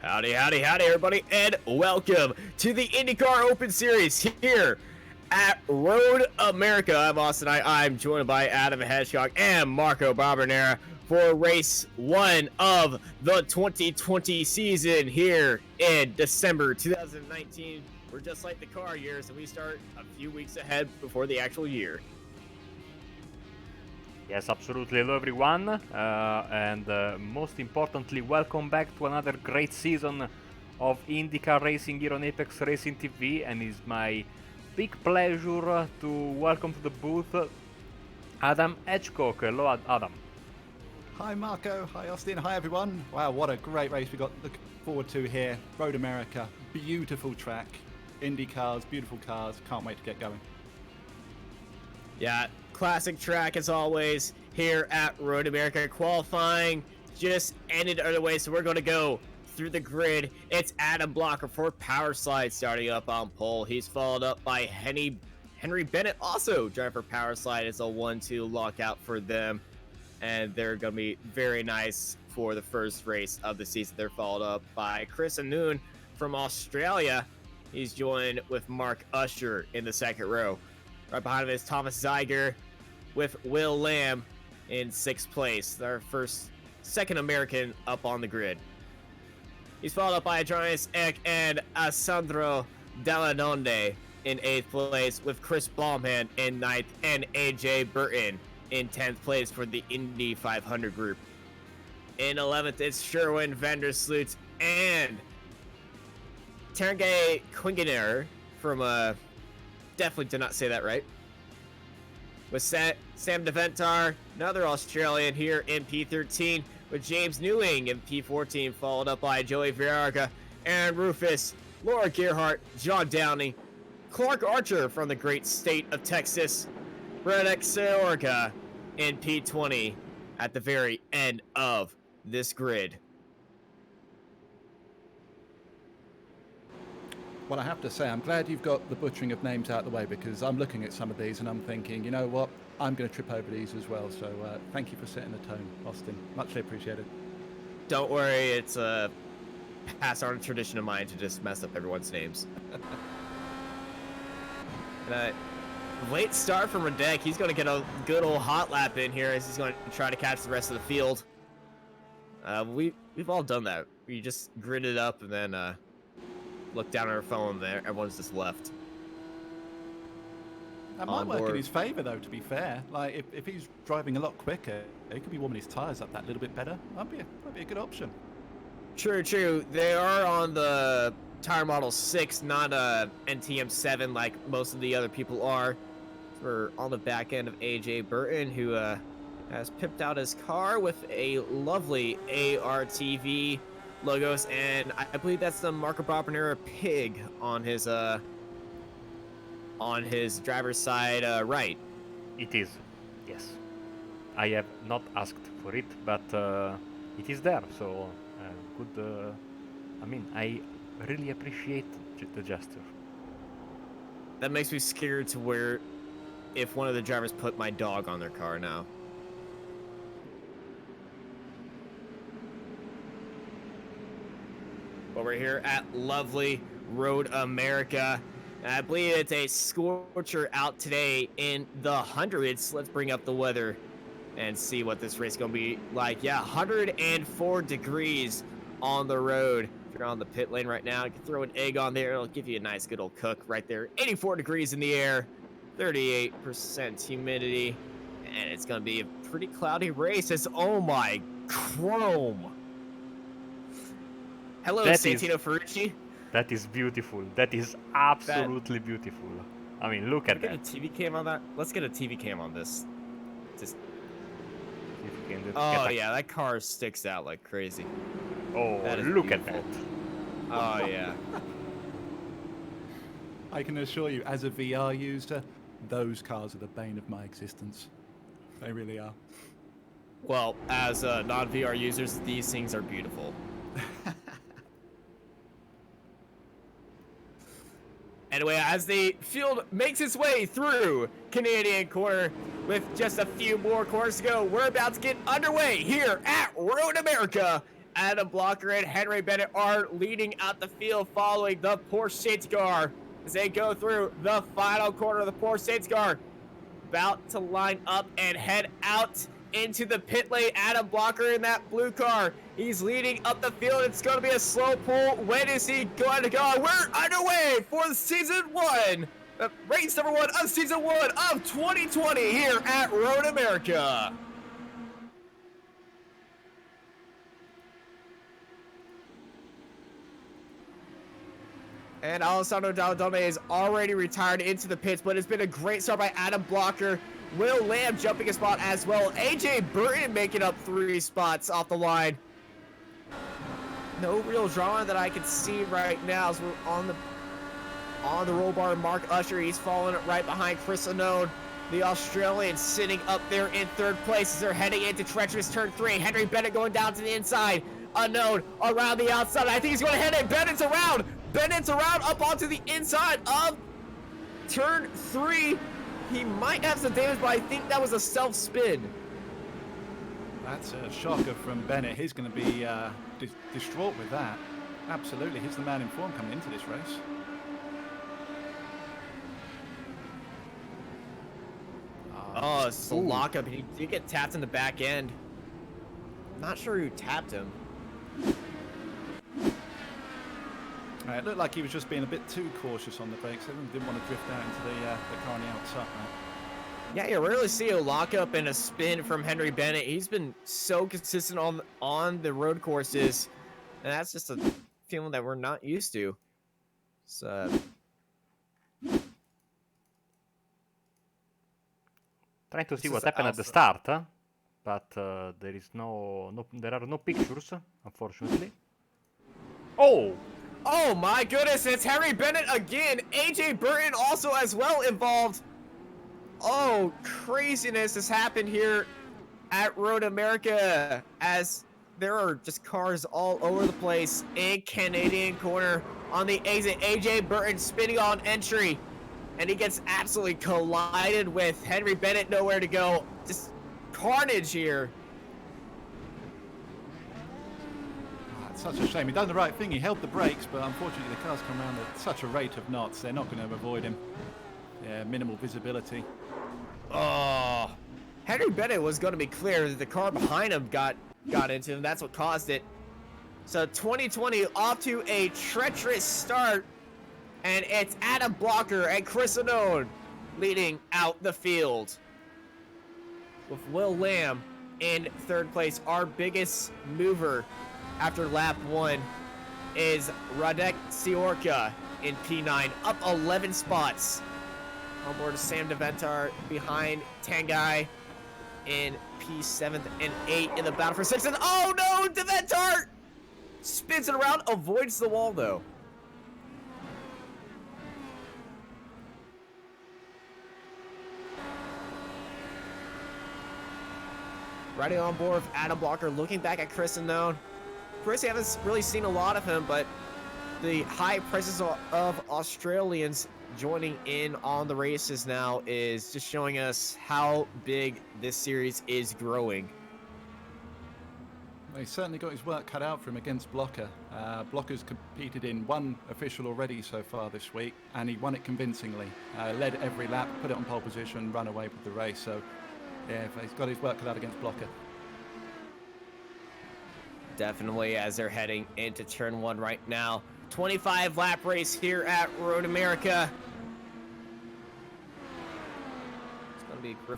Howdy, howdy, howdy, everybody, and welcome to the IndyCar Open Series here at Road America. I'm Austin. I'm joined by Adam Hedgecock and Marco Barbonera for race 1 of the 2020 season here in December 2019. We're just like the car years, and we start a few weeks ahead before the actual year. Yes, absolutely. Hello, everyone. And most importantly, welcome back to another great season of IndyCar racing here on Apex Racing TV. And it's my big pleasure to welcome to the booth Adam Hedgecock. Hello, Adam. Hi, Marco. Hi, Austin. Hi, everyone. Wow, what a great race we got looking forward to here. Road America, beautiful track. Indy cars, beautiful cars. Can't wait to get going. Yeah, classic track as always here at Road America. Qualifying just ended other way, so we're going to go through the grid. It's Adam Blocker for Power Slide starting up on pole. He's followed up by Henry Bennett, also driving for Power Slide. It's a 1-2 lockout for them, and they're going to be very nice for the first race of the season. They're followed up by Chris Anoon from Australia. He's joined with Mark Usher in the second row. Right behind him is Thomas Zeiger with Will Lamb in 6th place. Our second American up on the grid. He's followed up by Adrianus Eck and Alessandro Daladonde in 8th place, with Chris Baumhan in 9th and AJ Burton in 10th place for the Indy 500 group. In 11th, it's Sherwin Vandersloot and Terengay Quingener from definitely did not say that right. With Sam DeVentar, another Australian here in P13, with James Newing in P14, followed up by Joey Vierga, Aaron Rufus, Laura Gerhardt, John Downey, Clark Archer from the great state of Texas, Radek Seorga in P20 at the very end of this grid. Well, I have to say, I'm glad you've got the butchering of names out of the way, because I'm looking at some of these and I'm thinking, you know what, I'm going to trip over these as well. So thank you for setting the tone, Austin. Muchly appreciated. Don't worry, it's a past-on tradition of mine to just mess up everyone's names. Late start from Radek. He's going to get a good old hot lap in here as he's going to try to catch the rest of the field. We've all done that. We just grid it up and then look down at our phone there. Everyone's just left. That might work in his favour, though, to be fair. Like, if he's driving a lot quicker, he could be warming his tyres up that little bit better. That'd be a good option. True. They are on the tire model 6, not a NTM 7 like most of the other people are. We're on the back end of AJ Burton, who has pipped out his car with a lovely ARTV logos, and I believe that's the Marco Barbonera pig on his driver's side right. It is, yes. I have not asked for it, but it is there, so good. I really appreciate the gesture. That makes me scared to where if one of the drivers put my dog on their car now. But we're here at lovely Road America. And I believe it's a scorcher out today in the hundreds. Let's bring up the weather and see what this race is going to be like. Yeah, 104 degrees on the road. If you're on the pit lane right now, you can throw an egg on there. It'll give you a nice good old cook right there. 84 degrees in the air, 38% humidity. And it's going to be a pretty cloudy race. Oh my chrome. Hello, Santino Ferrucci. That is beautiful. That is absolutely beautiful. I mean, look at that. Get a TV cam on that. Let's get a TV cam on this. Just. Oh yeah, that car sticks out like crazy. Oh, look at that. Oh yeah. I can assure you, as a VR user, those cars are the bane of my existence. They really are. Well, as non-VR users, these things are beautiful. Anyway, as the field makes its way through Canadian corner with just a few more corners to go, we're about to get underway here at Road America Adam Blocker and Henry Bennett are leading out the field following the Porsche safety car as they go through the final corner of the Porsche safety car. About to line up and head out into the pit lane. Adam Blocker in that blue car. He's leading up the field. It's going to be a slow pull. When is he going to go? We're underway for the season 1. Race number 1 of season 1 of 2020 here at Road America. And Alessandro Daldone is already retired into the pits, but it's been a great start by Adam Blocker. Will Lamb jumping a spot as well. AJ Burton making up 3 spots off the line. No real drama that I can see right now as we're on the roll bar. Mark Usher, he's following it right behind Chris Unknown. The Australian sitting up there in 3rd place as they're heading into treacherous turn 3. Henry Bennett going down to the inside. Unknown around the outside. I think he's going to hit it. Bennett's around. Bennett's around up onto the inside of turn 3. He might have some damage, but I think that was a self-spin. That's a shocker from Bennett. He's going to be distraught with that. Absolutely, he's the man in form coming into this race. Oh, it's a lockup. He did get tapped in the back end. Not sure who tapped him. It looked like he was just being a bit too cautious on the brakes. He didn't want to drift out into the car on the outside. Yeah, you rarely see a lockup and a spin from Henry Bennett. He's been so consistent on the road courses, and that's just a feeling that we're not used to. So, trying to see what happened at the start, but there are no pictures, unfortunately. Oh my goodness, it's Henry Bennett again. AJ Burton also as well involved. Oh, craziness has happened here at Road America as there are just cars all over the place in Canadian corner on the exit. AJ Burton spinning on entry, and he gets absolutely collided with Henry Bennett. Nowhere to go. Just carnage here. Such a shame. He done the right thing. He held the brakes, but unfortunately the cars come around at such a rate of knots. They're not going to avoid him. Yeah, minimal visibility. Oh, Henry Bennett was going to be clear that the car behind him got into him. That's what caused it. So 2020 off to a treacherous start, and it's Adam Blocker and Chris Unknown leading out the field, with Will Lamb in 3rd place. Our biggest mover after lap 1 is Radek Siorka in P9, up 11 spots. On board Sam DeVentar behind Tanguy in P7 and 8 in the battle for 6th. And oh no, DeVentar spins it around, avoids the wall though. Riding on board with Adam Blocker, looking back at Chris Unknown. Chris, you haven't really seen a lot of him, but the high presence of Australians joining in on the races now is just showing us how big this series is growing. Well, he's certainly got his work cut out for him against Blocker. Blocker's competed in 1 official already so far this week, and he won it convincingly. Led every lap, put it on pole position, run away with the race. So, yeah, he's got his work cut out against Blocker. Definitely, as they're heading into turn 1 right now. 25 lap race here at Road America. It's going to be a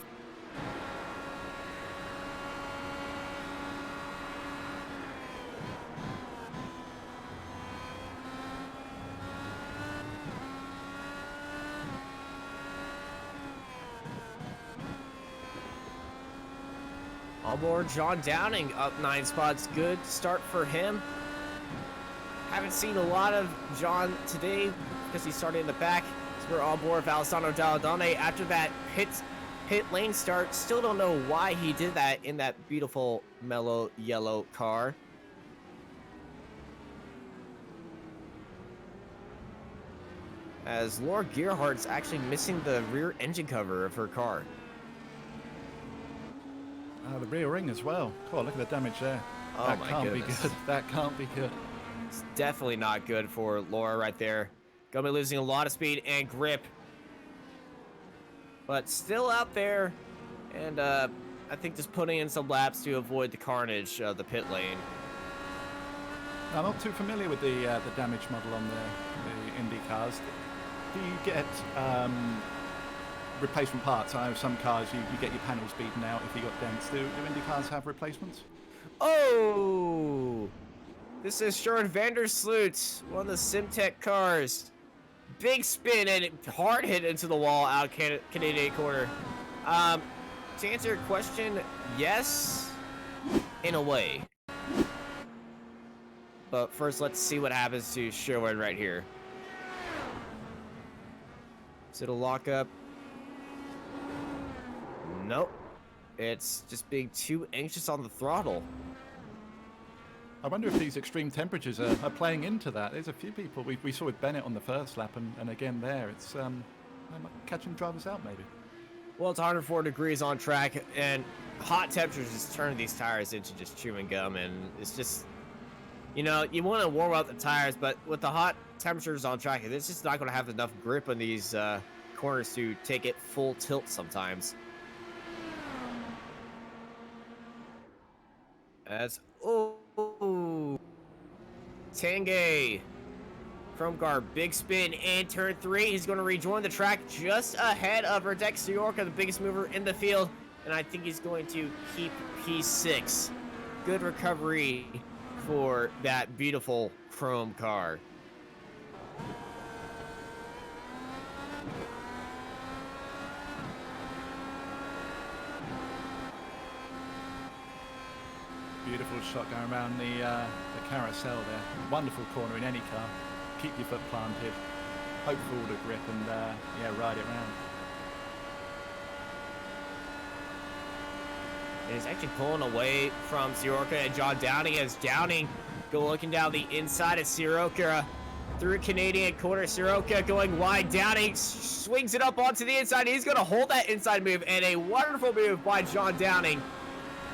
on board John Downing up 9 spots. Good start for him. Haven't seen a lot of John today because he started in the back. So we're on board with Alessandro Daldone after that pit lane start. Still don't know why he did that in that beautiful mellow yellow car. As Laura Gearhart's actually missing the rear engine cover of her car. The rear ring as well. Oh, look at the damage there. Oh That my can't be goodness. good. That can't be good. It's definitely not good for Laura right there. Gonna be losing a lot of speed and grip. But still out there. And I think just putting in some laps to avoid the carnage of the pit lane. I'm not too familiar with the damage model on the Indy cars. Do you get replacement parts? I know some cars you get your panels beaten out if you got dents. Do Indy cars have replacements? Oh! This is Sjoerd van der Sloot, one of the Simtech cars. Big spin and hard hit into the wall out Canadian corner. To answer your question, yes, in a way. But first, let's see what happens to Sherwood right here. Is it a lockup? Nope. It's just being too anxious on the throttle. I wonder if these extreme temperatures are playing into that. There's a few people we saw with Bennett on the first lap, and again there, it's catching drivers out maybe. Well, it's 104 degrees on track, and hot temperatures just turn these tires into just chewing gum, and it's just, you know, you want to warm up the tires, but with the hot temperatures on track, it's just not going to have enough grip on these corners to take it full tilt sometimes. As, oh, Tanguay. Kromgar, big spin in turn 3. He's going to rejoin the track just ahead of Radek Syorka, the biggest mover in the field. And I think he's going to keep P6. Good recovery for that beautiful chrome car. Beautiful shot going around the carousel there. Wonderful corner in any car. Keep your foot planted, hope for all the grip, and yeah, ride it round. He's actually pulling away from Soroka and John Downing as Downing go looking down the inside of Soroka through Canadian corner. Soroka going wide. Downing swings it up onto the inside. He's going to hold that inside move, and a wonderful move by John Downing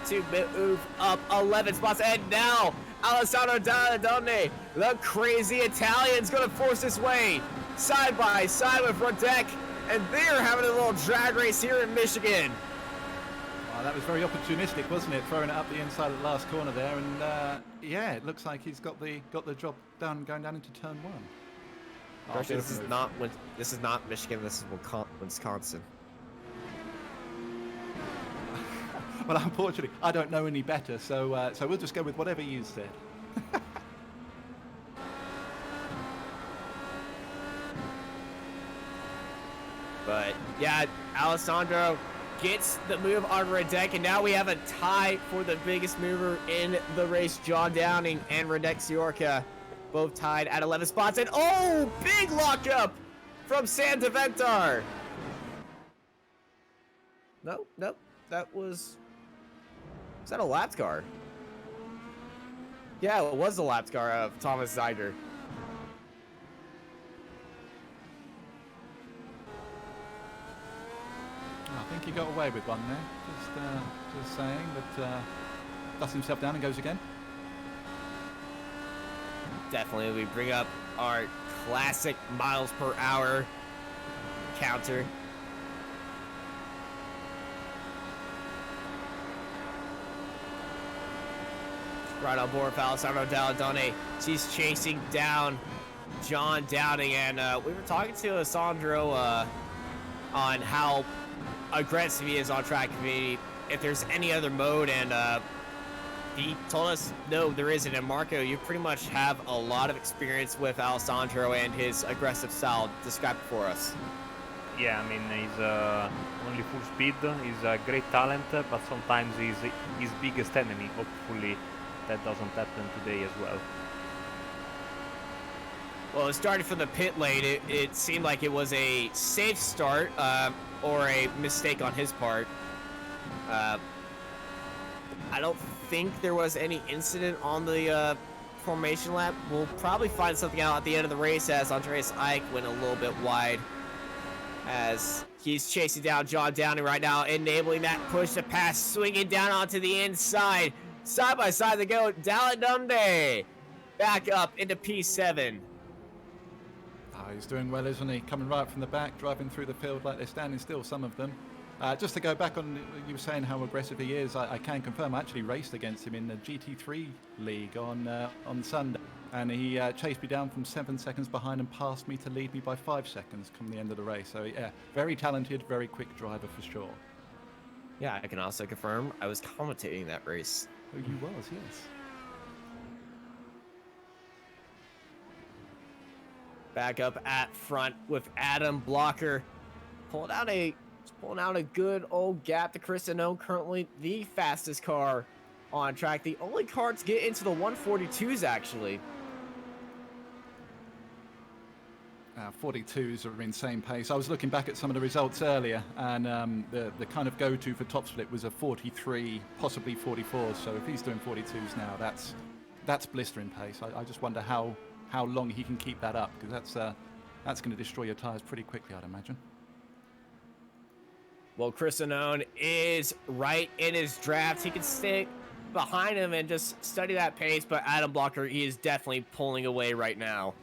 to move up 11 spots. And now Alessandro Dalladone, the crazy Italian's going to force his way side by side with Radek, and they're having a little drag race here in Michigan. Wow, that was very opportunistic, wasn't it? Throwing it up the inside of the last corner there, and yeah, it looks like he's got the job done going down into turn 1. Oh, This is not Michigan. This is Wisconsin. Well, unfortunately, I don't know any better, so we'll just go with whatever you said. But yeah, Alessandro gets the move on Radek, and now we have a tie for the biggest mover in the race. John Downing and Radek Syorka both tied at 11 spots. And oh, big lockup from Sam DeVentar. Nope, that was... Is that a lapped car? Yeah, it was the lapped car of Thomas Zeiger. I think he got away with one there. Just saying, but dusts himself down and goes again. Definitely, we bring up our classic miles per hour counter. Right on board for Alessandro Dalladone. She's chasing down John Downing, and we were talking to Alessandro on how aggressive he is on track community, if there's any other mode, and he told us no, there isn't. And Marco, you pretty much have a lot of experience with Alessandro and his aggressive style. Describe it for us. Yeah, I mean, he's only full speed. He's a great talent, but sometimes he's his biggest enemy. Hopefully that doesn't happen today as well. Well, it started from the pit lane. It seemed like it was a safe start, or a mistake on his part. I don't think there was any incident on the formation lap. We'll probably find something out at the end of the race as Andreas Eick went a little bit wide as he's chasing down John Downing right now, enabling that push to pass, swinging down onto the inside. Side by side they go. Daladunde back up into P7. He's doing well, isn't he? Coming right from the back, driving through the field like they're standing still, some of them. Just to go back on, you were saying how aggressive he is. I can confirm I actually raced against him in the GT3 League on Sunday. And he chased me down from 7 seconds behind and passed me to lead me by 5 seconds come the end of the race. So yeah, very talented, very quick driver for sure. Yeah, I can also confirm I was commentating that race. Oh, you was, yes. Back up at front with Adam Blocker. Pulling out a good old gap to Chris Ano, currently the fastest car on track. The only car to get into the 142s, actually. 42s are insane pace. I was looking back at some of the results earlier, and the kind of go-to for top split was a 43, possibly 44. So if he's doing 42s now, that's blistering pace. I just wonder how long he can keep that up, because that's going to destroy your tires pretty quickly, I'd imagine. Well, Chris Anone is right in his draft. He can stick behind him and just study that pace, but Adam Blocker, he is definitely pulling away right now.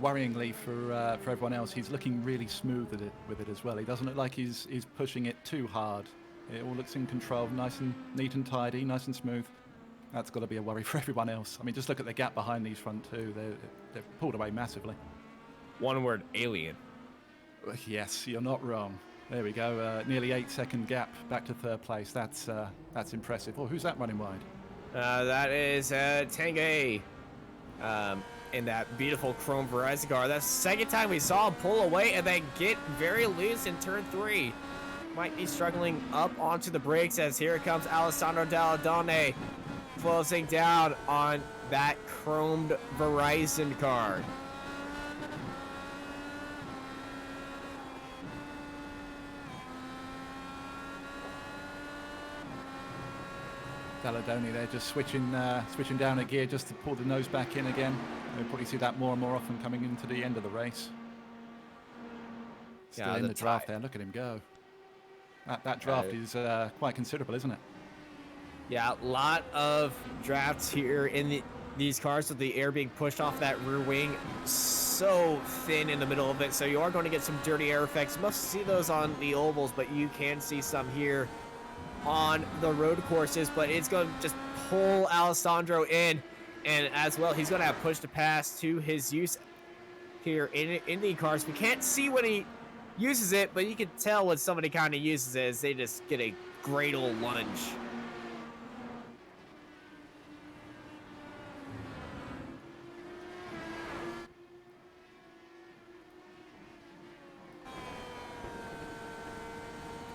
Worryingly for everyone else, he's looking really smooth with it as well. He doesn't look like he's pushing it too hard. It all looks in control, nice and neat and tidy, nice and smooth. That's got to be a worry for everyone else. I mean, just look at the gap behind these front two. They've pulled away massively. One word, alien. Yes, you're not wrong. There we go. Nearly 8-second gap back to third place. That's impressive. Oh, who's that running wide? That is Tanguy in that beautiful chrome Verizon car. That's the second time we saw him pull away and then get very loose in turn 3. Might be struggling up onto the brakes as here comes Alessandro Daladone closing down on that chromed Verizon car. Daladone there just switching down a gear just to pull the nose back in again. We'll probably see that more and more often coming into the end of the race. Still in the draft there. Look at him go. That draft is quite considerable, isn't it? Yeah, a lot of drafts here in these cars with the air being pushed off that rear wing. So thin in the middle of it, so you are going to get some dirty air effects. You must see those on the ovals, but you can see some here on the road courses. But it's going to just pull Alessandro in, and as well, he's going to have push to pass to his use here in the cars. We can't see when he uses it, but you can tell when somebody kind of uses it as they just get a great old lunge.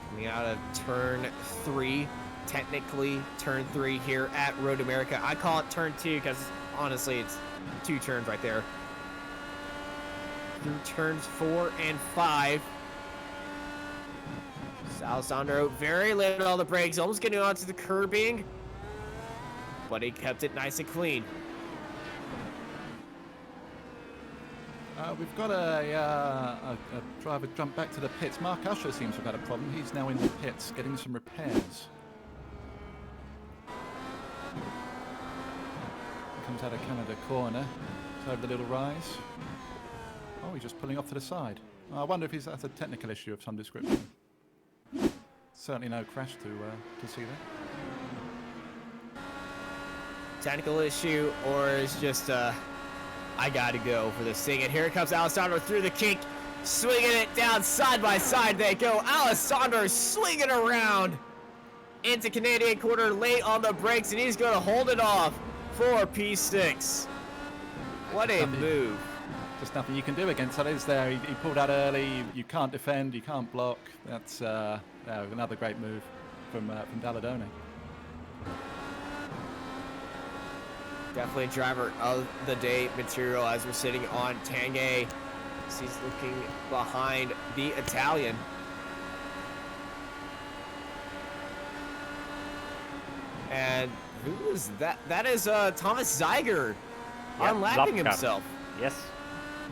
Coming out of turn 3, technically turn 3 here at Road America. I call it turn 2 because honestly it's 2 turns right there. Through turns 4 and 5. Alessandro very late on the brakes, almost getting onto the curbing, but he kept it nice and clean. We've got a driver jump back to the pits. Mark Usher seems to have had a problem. He's now in the pits getting some repairs. Comes out of Canada corner. It's over the little rise. Oh, he's just pulling off to the side. I wonder if that's a technical issue of some description. Certainly no crash to see that. Technical issue, or it's just I gotta go for this thing. And here comes Alessandro through the kink, swinging it down side by side. They go. Alessandro swinging around into Canadian corner late on the brakes, and he's going to hold it off for P6. What a move. Just nothing you can do against that, is there? He pulled out early. You can't defend. You can't block. That's another great move from Daladone. Definitely driver of the day material as we're sitting on Tanguy. He's looking behind the Italian. And who is that? That is Thomas Zeiger unlapping himself. Yes,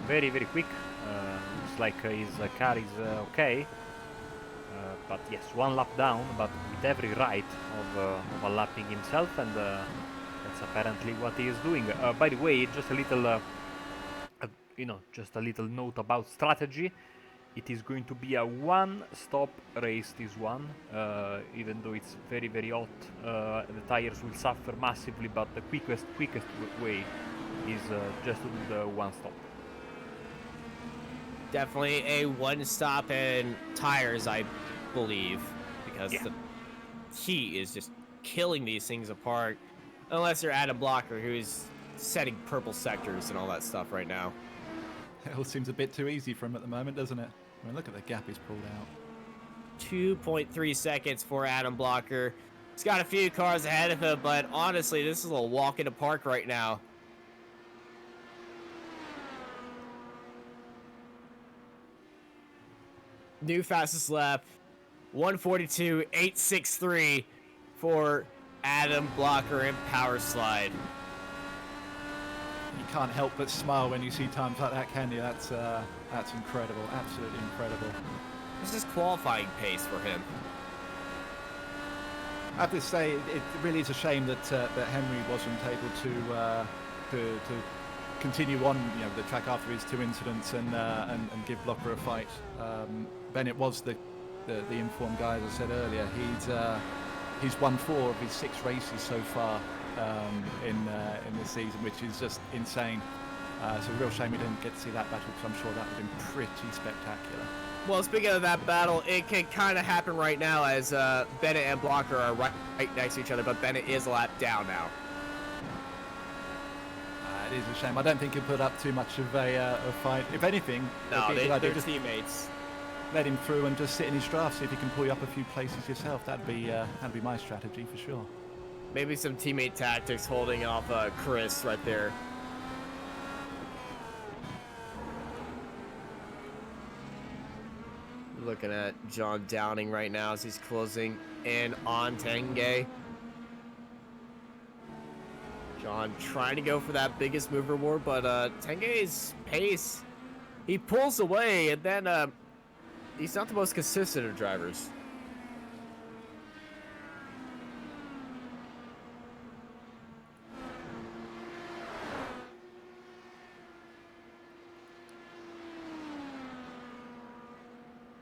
very, very quick. looks like his car is okay. But yes, one lap down, but with every right of unlapping himself, and that's apparently what he is doing. By the way, just a little, just a little note about strategy. It is going to be a one-stop race, this one, even though it's very, very hot. The tires will suffer massively, but the quickest way is just to do the one-stop. Definitely a one-stop and tires, I believe, because the heat is just killing these things apart. Unless you're Adam Blocker, who's setting purple sectors and all that stuff right now. It all seems a bit too easy for him at the moment, doesn't it? I mean, look at the gap he's pulled out. 2.3 seconds for Adam Blocker. He's got a few cars ahead of him, but honestly, this is a walk in the park right now. New fastest lap, 1:42.863 for Adam Blocker in Power Slide. You can't help but smile when you see times like that, can you? That's incredible, absolutely incredible. This is qualifying pace for him. I have to say, it really is a shame that Henry wasn't able to continue on, the track after his 2 incidents and give Blocker a fight. Bennett was the informed guy, as I said earlier. He's won 4 of his 6 races so far in this season, which is just insane. It's a real shame we didn't get to see that battle, because I'm sure that would have been pretty spectacular. Well, speaking of that battle, it can kind of happen right now as Bennett and Blocker are right next to each other, but Bennett is a lap down now. It is a shame. I don't think he'll put up too much of a fight. If anything, no, they're just teammates. Let him through and just sit in his draft, see if he can pull you up a few places yourself. That'd be my strategy for sure. Maybe some teammate tactics holding off Chris right there. Looking at John Downing right now as he's closing in on Tanguay. John trying to go for that biggest move reward, but Tanguay's pace, he pulls away, and then he's not the most consistent of drivers.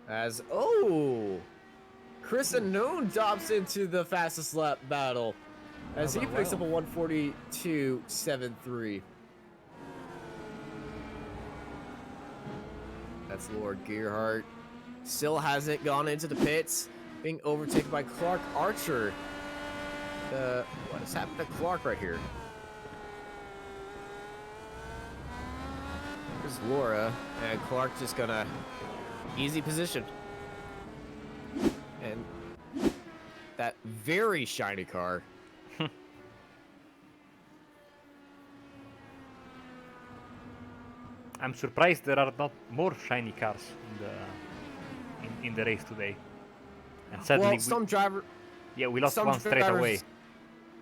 As, Chris Unknown drops into the fastest lap battle as he picks up a 1:42.73. That's Lord Gearhart. Still hasn't gone into the pits, being overtaken by Clark Archer. What has happened to Clark right here? There's Laura, and Clark just gonna easy position. And that very shiny car. I'm surprised there are not more shiny cars in the race today. And suddenly we lost one straight away.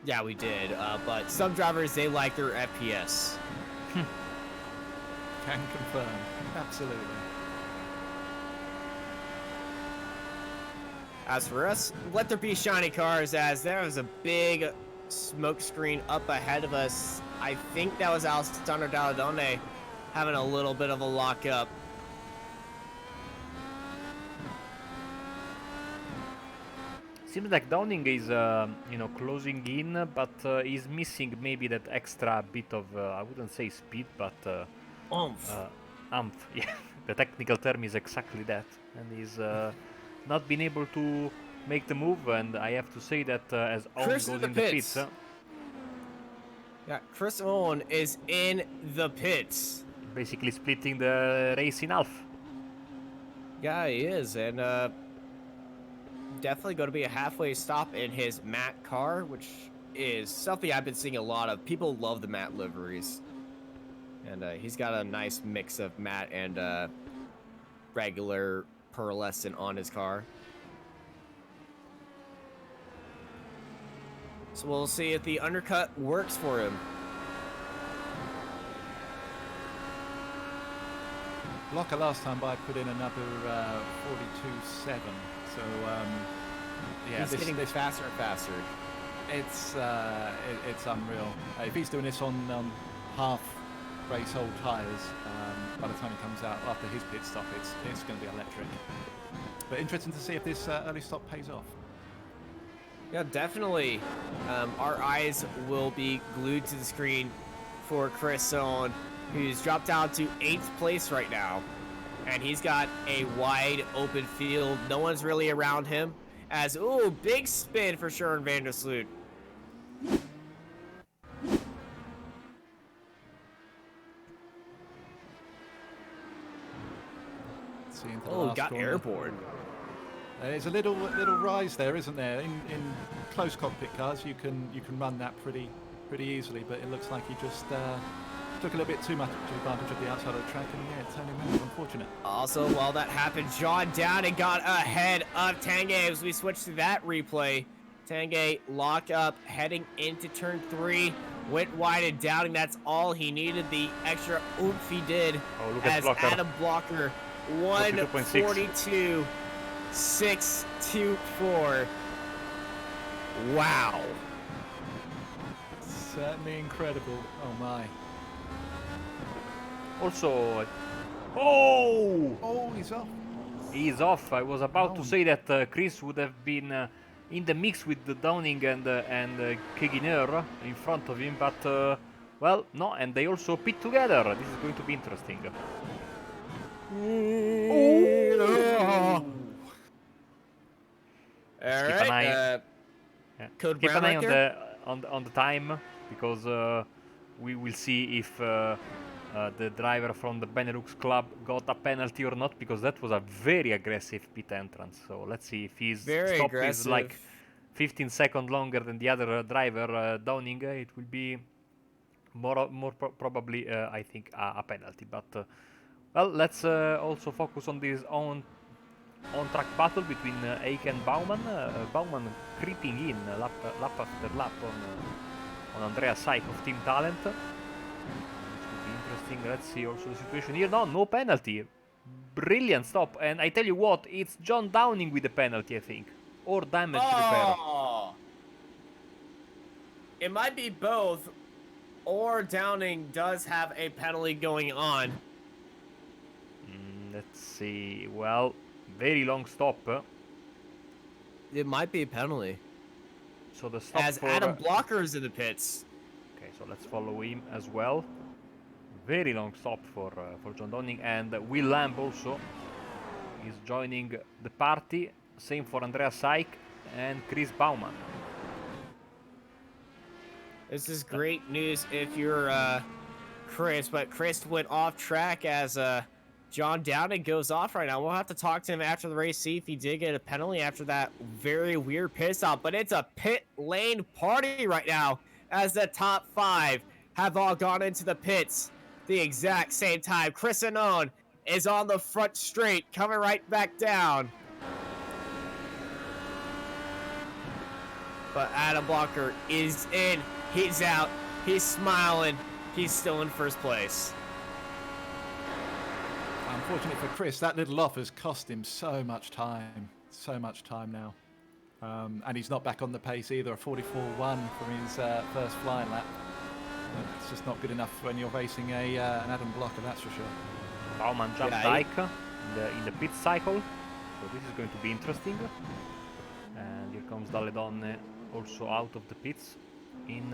Yeah, we did. But some drivers, they like their FPS. Can confirm. Absolutely. As for us, let there be shiny cars, as there was a big smoke screen up ahead of us. I think that was Alessandro Dalladone having a little bit of a lockup. Seems like Downing is, closing in, but he's missing maybe that extra bit of, I wouldn't say speed, but Oomph. Yeah, the technical term is exactly that, and he's not been able to make the move. And I have to say that as Owen goes in the pits. Yeah, Chris Owen is in the pits. Basically splitting the race in half. Yeah, he is, and definitely going to be a halfway stop in his matte car, which is something I've been seeing a lot of. People love the matte liveries, and he's got a nice mix of matte and regular pearlescent on his car. So we'll see if the undercut works for him. Blocker last time by put in another 42.7. So yeah, he's getting faster and faster. It's unreal. If he's doing this on half race old tyres, by the time he comes out after his pit stop, it's going to be electric. But interesting to see if this early stop pays off. Yeah, definitely. Our eyes will be glued to the screen for Chris Owen, who's dropped down to 8th place right now. And he's got a wide open field. No one's really around him. As, ooh, big spin for Sharon van der Sloot. Oh, got corner. Airborne. There's a little rise there, isn't there? In close cockpit cars, you can run that pretty easily, but it looks like he just took a little bit too much advantage of the outside of the track, and yeah, turning around. Unfortunate. Also, while that happened, John Downing got ahead of Tanguay as we switch to that replay. Tanguay locked up, heading into turn 3. Went wide and Downing. That's all he needed. The extra oomph he did. Oh, look as at Adam Blocker 142.624. Wow. Certainly incredible. Oh my. Also, oh, he's off. He's off. I was about to say that Chris would have been in the mix with the Downing and Keguiner in front of him, but well, no, and they also pit together. This is going to be interesting. All right. Code keep brown an eye right on the time, because we will see if the driver from the Benelux club got a penalty or not, because that was a very aggressive pit entrance. So let's see if his stop is like 15 seconds longer than the other driver, Downing. It will be probably, I think, a penalty. But well, let's also focus on this on-track battle between Eike and Baumann. Baumann creeping in lap after lap on Andreas Seik of Team Talent. This could be interesting. Let's see also the situation here. No penalty. Brilliant stop. And I tell you what, it's John Downing with the penalty, I think. Or damage repair. It might be both, or Downing does have a penalty going on. Let's see. Well, very long stop. It might be a penalty. So the stop as for Adam Blocker is in the pits. Okay, so let's follow him as well. Very long stop for John Downing, and Will Lamb also is joining the party. Same for Andreas Seik and Chris Baumann. This is great news if you're Chris, but Chris went off track as John Downing goes off right now. We'll have to talk to him after the race, see if he did get a penalty after that very weird pit stop. But it's a pit lane party right now as the top 5 have all gone into the pits the exact same time. Chris Anon is on the front straight, coming right back down. But Adam Blocker is in. He's out. He's smiling. He's still in first place. Unfortunately for Chris, that little off has cost him so much time. So much time now. And he's not back on the pace either. A 44.1 for his first flying lap. It's just not good enough when you're racing an Adam Blocker, that's for sure. Baumann jumped Ike in the pit cycle. So this is going to be interesting. And here comes Daledonne also out of the pits in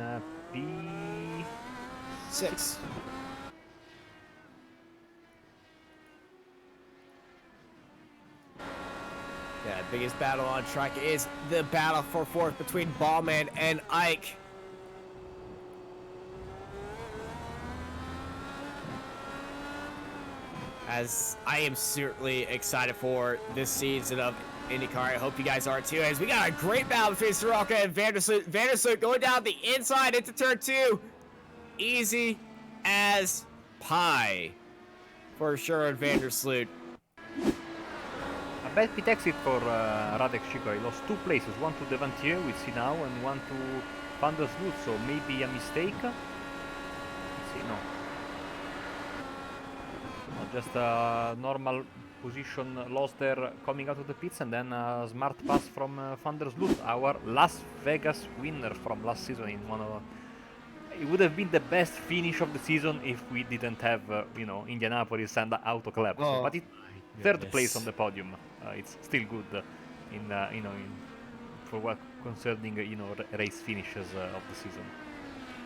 P6. Yeah, biggest battle on track is the battle for 4th between Baumann and Ike. As I am certainly excited for this season of IndyCar. I hope you guys are too, as we got a great battle between Soroka and Van der Sloot. Van der Sloot going down the inside into turn 2. Easy as pie for Sharon van der Sloot. A bad pit exit for Radek Shikar. He lost 2 places, one to Devantier, we see now, and one to Van der Sloot, so maybe a mistake. Let's see, no. just a normal position lost there coming out of the pits, and then a smart pass from Thunder's Loot, our Las Vegas winner from last season in one of. It would have been the best finish of the season if we didn't have, Indianapolis and Auto Club. So, but it third place on the podium. It's still good for what concerning race finishes of the season.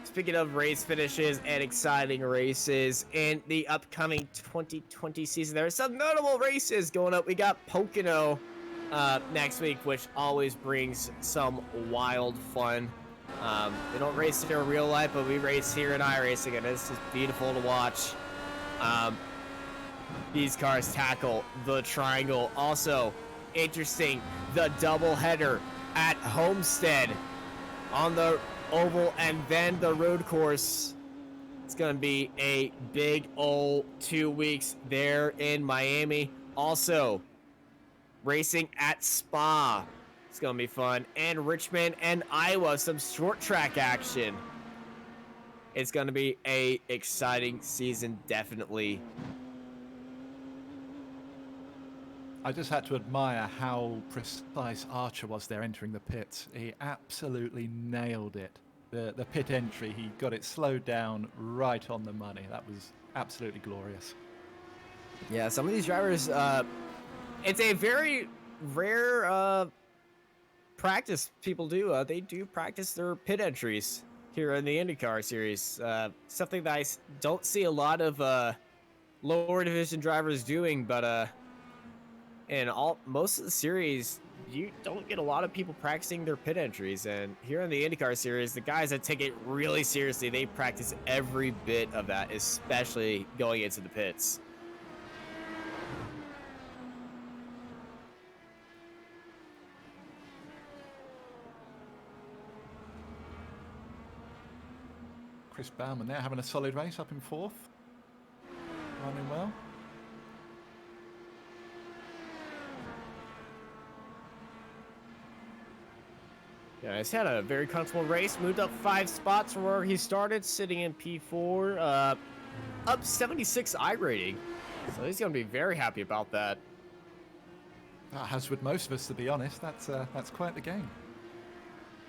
Speaking of race finishes and exciting races in the upcoming 2020 season, there are some notable races going up. We got Pocono next week, which always brings some wild fun. We don't race here in real life, but we race here in iRacing, and it's just beautiful to watch. These cars tackle the triangle. Also, interesting, the double header at Homestead on the oval and then the road course. It's gonna be a big old 2 weeks there in Miami. Also, racing at Spa. It's gonna be fun. And Richmond and Iowa, some short track action. It's gonna be a exciting season, definitely. I just had to admire how precise Archer was there entering the pits. He absolutely nailed it. The pit entry, he got it slowed down right on the money. That was absolutely glorious. Yeah, some of these drivers, it's a very rare practice people do. They do practice their pit entries here in the IndyCar series. Something that I don't see a lot of lower division drivers doing, but in most of the series, you don't get a lot of people practicing their pit entries. And here in the IndyCar series, the guys that take it really seriously, they practice every bit of that, especially going into the pits. Chris Bauman there having a solid race up in fourth. Running well. Yeah, he's had a very comfortable race. Moved up 5 spots from where he started, sitting in P4. Up 76 I rating. So he's going to be very happy about that. As with most of us, to be honest, that's quite the gain.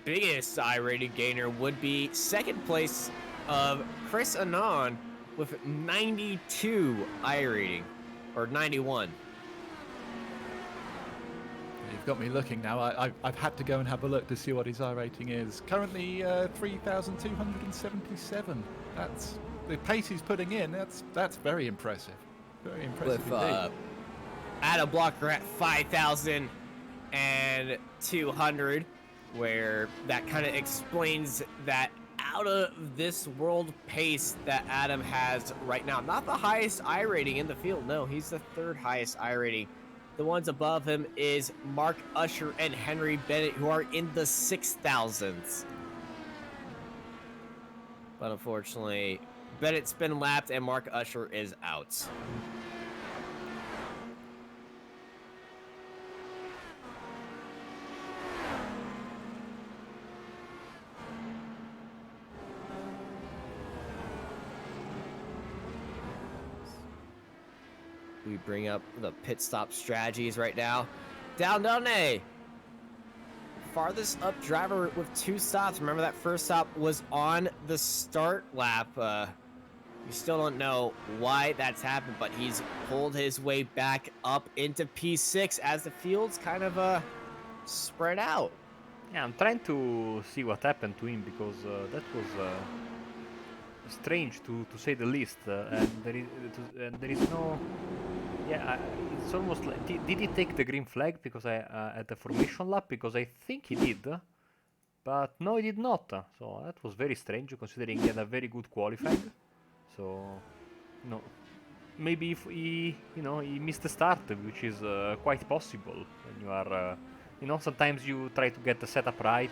Biggest I rating gainer would be second place of Chris Anand with 92 I rating, or 91. You've got me looking now. I've had to go and have a look to see what his I rating is. Currently 3,277. That's the pace he's putting in. That's very impressive. Very impressive indeed. Adam Blocker at 5,200, where that kind of explains that out of this world pace that Adam has right now. Not the highest I rating in the field. No, he's the third highest I rating. The ones above him is Mark Usher and Henry Bennett, who are in the 6,000s. But unfortunately, Bennett's been lapped and Mark Usher is out. We bring up the pit stop strategies right now. Down A. Farthest up driver with 2 stops. Remember that first stop was on the start lap. We still don't know why that's happened, but he's pulled his way back up into P6 as the field's kind of spread out. Yeah, I'm trying to see what happened to him, because that was strange to say the least. And there is no. Yeah, it's almost like, did he take the green flag because at the formation lap? Because I think he did, but no, he did not. So that was very strange, considering he had a very good qualifying. So, no, maybe if he missed the start, which is quite possible when you are, sometimes you try to get the setup right,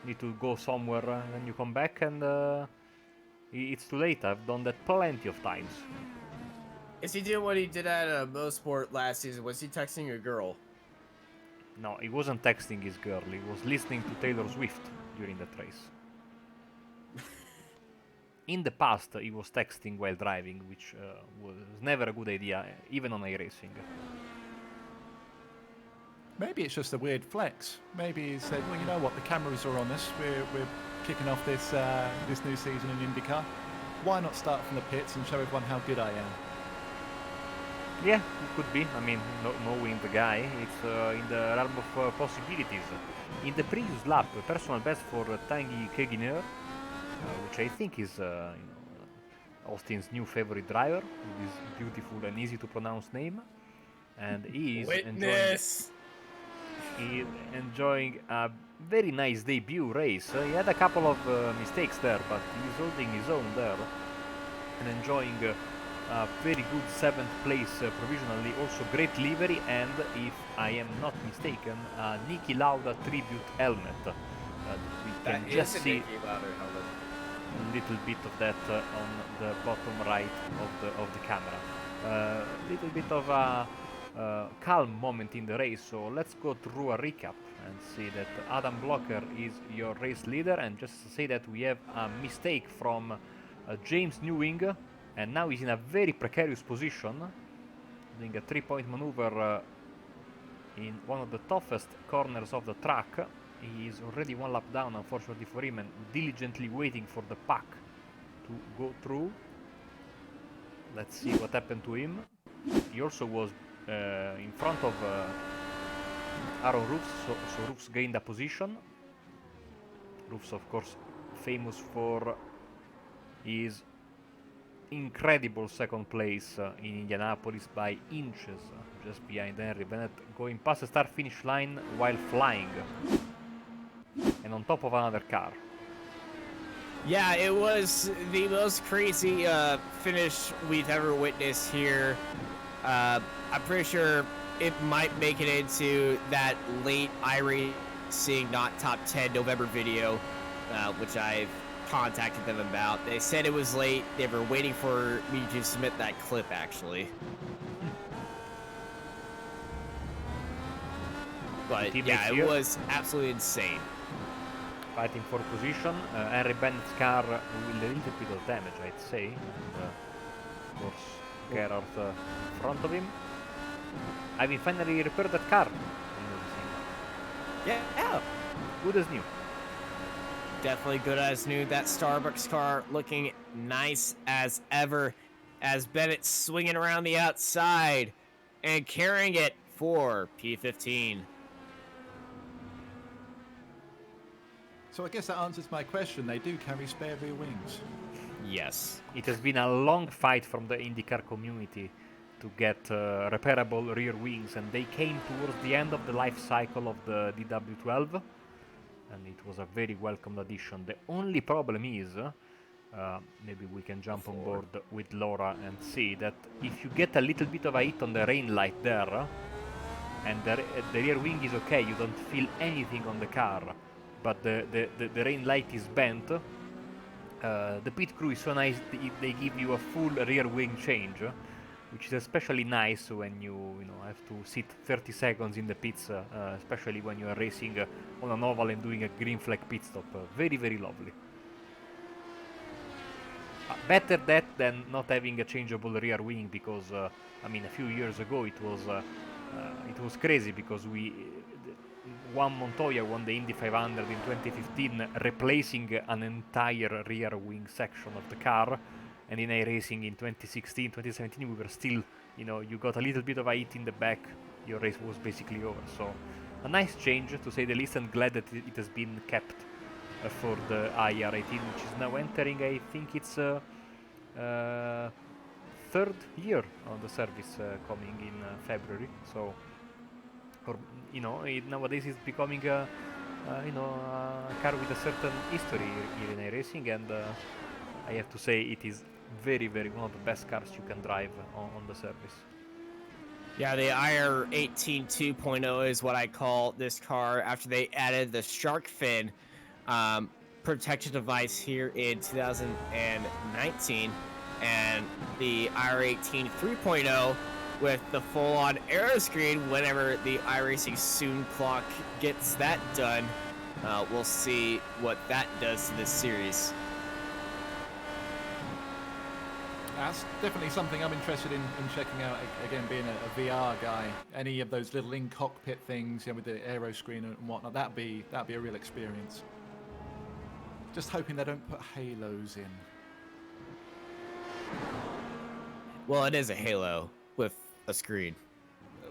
you need to go somewhere, and you come back, and it's too late. I've done that plenty of times. Is he doing what he did at Mosport last season? Was he texting a girl? No, he wasn't texting his girl. He was listening to Taylor Swift during that race. in the past he was texting while driving, which was never a good idea, even on iRacing. Maybe it's just a weird flex. Maybe he said, well, you know what, the cameras are on us. We're kicking off this this new season in IndyCar. Why not start from the pits and show everyone how good I am? Yeah, it could be. I mean, knowing the guy, it's in the realm of possibilities. In the previous lap, personal best for Tanguy Keginer, which I think is Austin's new favorite driver, with his beautiful and easy to pronounce name, and he is enjoying a very nice debut race. He had a couple of mistakes there, but he's holding his own there and enjoying a very good 7th place provisionally. Also great livery, and if I am not mistaken, Niki Lauda tribute helmet. We can just see a little bit of that on the bottom right of the camera. Little bit of a calm moment in the race, so let's go through a recap and see that Adam Blocker is your race leader, and just say that we have a mistake from James Newing, and now he's in a very precarious position, doing a 3-point maneuver in one of the toughest corners of the track. He is already 1 lap down, unfortunately for him, and diligently waiting for the pack to go through. Let's see what happened to him. He also was in front of Aaron Roofs, so Roofs gained a position. Roofs, of course, famous for his incredible 2nd place in Indianapolis by inches, just behind Henry Bennett, going past the start-finish line while flying, and on top of another car. Yeah, it was the most crazy finish we've ever witnessed here. I'm pretty sure it might make it into that late iRacing not top 10 November video, which I've contacted them about. They said it was late. They were waiting for me to submit that clip, actually. But yeah, it was absolutely insane. Fighting for position. Henry Bennett's car with a little bit of damage, I'd say. And, of course, Gerhard in front of him. I've finally repaired that car. Yeah. Good as new. Definitely good as new. That Starbucks car looking nice as ever, as Bennett swinging around the outside and carrying it for P15. So I guess that answers my question. They do carry spare rear wings. Yes. It has been a long fight from the IndyCar community to get repairable rear wings, and they came towards the end of the life cycle of the DW12, and it was a very welcome addition. The only problem is, maybe we can jump on board with Laura and see that if you get a little bit of a hit on the rain light there, and the rear wing is okay, you don't feel anything on the car, but the rain light is bent, the pit crew is so nice, they give you a full rear wing change, which is especially nice when you have to sit 30 seconds in the pits, especially when you are racing on an oval and doing a green flag pit stop. Very, very lovely. Better that than not having a changeable rear wing, because I mean, a few years ago it was crazy, because Juan Montoya won the Indy 500 in 2015, replacing an entire rear wing section of the car. And in iRacing in 2016, 2017, we were still, you got a little bit of a hit in the back, your race was basically over. So a nice change, to say the least, and glad that it has been kept for the IR18, which is now entering, I think it's 3rd year on the service, coming in February. So, nowadays it's becoming a car with a certain history here in iRacing, and I have to say it is very, very one of the best cars you can drive on the service. Yeah, the IR18 2.0 is what I call this car, after they added the shark fin protection device here in 2019, and the IR18 3.0 with the full-on aero screen. Whenever the iRacing Soon clock gets that done, we'll see what that does to this series. That's definitely something I'm interested in checking out. Again, being a VR guy, any of those little in-cockpit things, with the aero screen and whatnot, that'd be a real experience. Just hoping they don't put halos in. Well, it is a Halo with a screen.